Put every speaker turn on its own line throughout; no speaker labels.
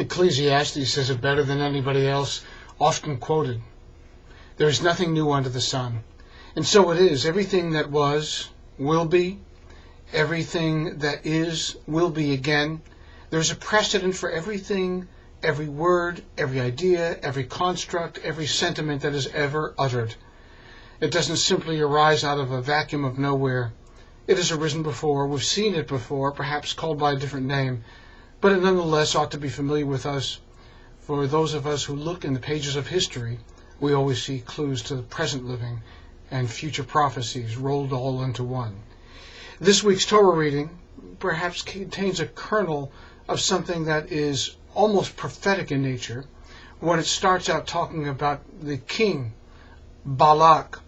Ecclesiastes says it better than anybody else, often quoted. There is nothing new under the sun. And so it is. Everything that was will be. Everything that is will be again. There's a precedent for everything, every word, every idea, every construct, every sentiment that is ever uttered. It doesn't simply arise out of a vacuum of nowhere. It has arisen before. We've seen it before, perhaps called by a different name. But it nonetheless ought to be familiar with us. For those of us who look in the pages of history, we always see clues to the present living and future prophecies rolled all into one. This week's Torah reading perhaps contains a kernel of something that is almost prophetic in nature when it starts out talking about the king, Balak,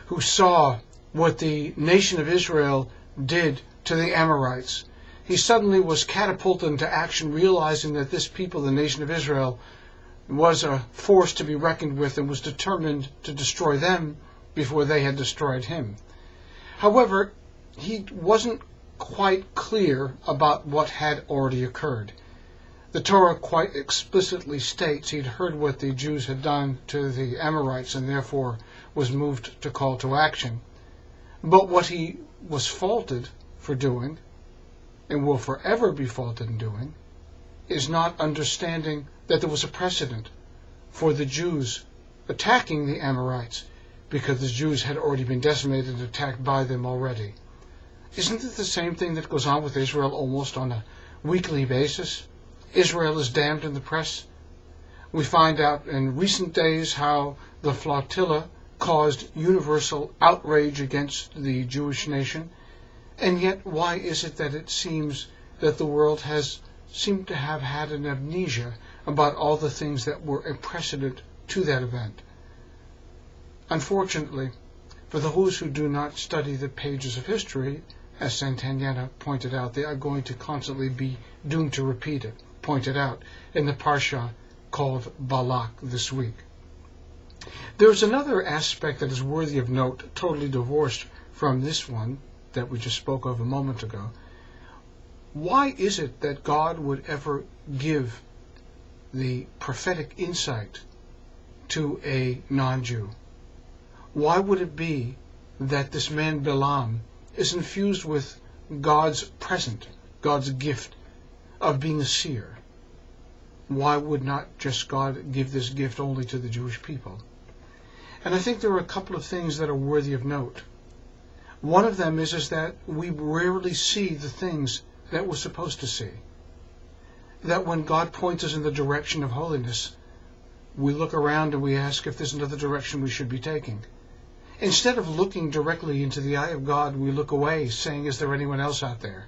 who saw what the nation of Israel did to the Amorites. He suddenly was catapulted into action, realizing that this people, the nation of Israel, was a force to be reckoned with and was determined to destroy them before they had destroyed him. However, he wasn't quite clear about what had already occurred. The Torah quite explicitly states he'd heard what the Jews had done to the Amorites and therefore was moved to call to action. But what he was faulted for doing, and will forever be faulted in doing, is not understanding that there was a precedent for the Jews attacking the Amorites because the Jews had already been decimated and attacked by them already. Isn't it the same thing that goes on with Israel almost on a weekly basis? Israel is damned in the press. We find out in recent days how the flotilla caused universal outrage against the Jewish nation. And yet, why is it that it seems that the world has seemed to have had an amnesia about all the things that were a precedent to that event? Unfortunately, for those who do not study the pages of history, as Santayana pointed out, they are going to constantly be doomed to repeat it, pointed out in the parsha called Balak this week. There's another aspect that is worthy of note, totally divorced from this one that we just spoke of a moment ago. Why is it that God would ever give the prophetic insight to a non-Jew? Why would it be that this man Balaam is infused with God's present, God's gift of being a seer? Why would not just God give this gift only to the Jewish people? And I think there are a couple of things that are worthy of note. One of them is that we rarely see the things that we're supposed to see. That when God points us in the direction of holiness, we look around and we ask if there's another direction we should be taking. Instead of looking directly into the eye of God, we look away, saying, is there anyone else out there?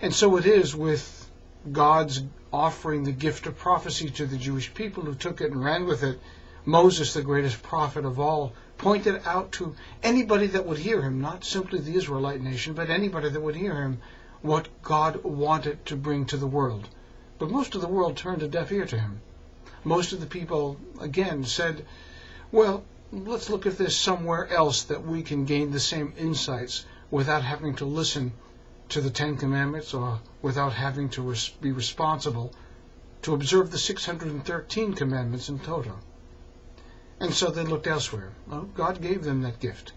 And so it is with God's offering the gift of prophecy to the Jewish people who took it and ran with it. Moses, the greatest prophet of all, pointed out to anybody that would hear him, not simply the Israelite nation, but anybody that would hear him, what God wanted to bring to the world. But most of the world turned a deaf ear to him. Most of the people, again, said, well, let's look if there's somewhere else that we can gain the same insights without having to listen to the Ten Commandments or without having to be responsible to observe the 613 commandments in Torah. And so they looked elsewhere. Well, God gave them that gift.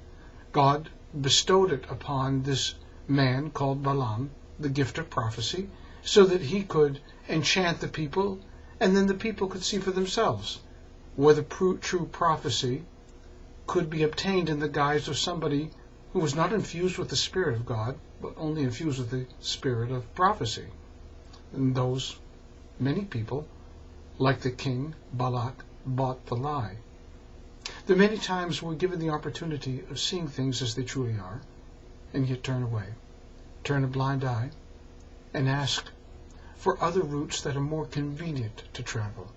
God bestowed it upon this man called Balaam, the gift of prophecy, so that he could enchant the people, and then the people could see for themselves whether true prophecy could be obtained in the guise of somebody who was not infused with the Spirit of God, but only infused with the spirit of prophecy. And those, many people, like the king Balak, bought the lie. There are many times we're given the opportunity of seeing things as they truly are, and yet turn away, turn a blind eye, and ask for other routes that are more convenient to travel.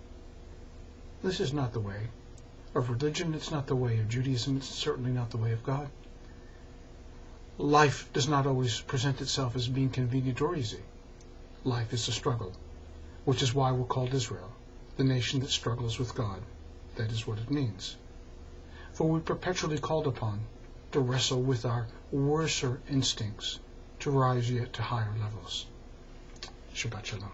This is not the way of religion, it's not the way of Judaism, it's certainly not the way of God. Life does not always present itself as being convenient or easy. Life is a struggle, which is why we're called Israel, the nation that struggles with God. That is what it means. For we're perpetually called upon to wrestle with our worser instincts to rise yet to higher levels. Shabbat Shalom.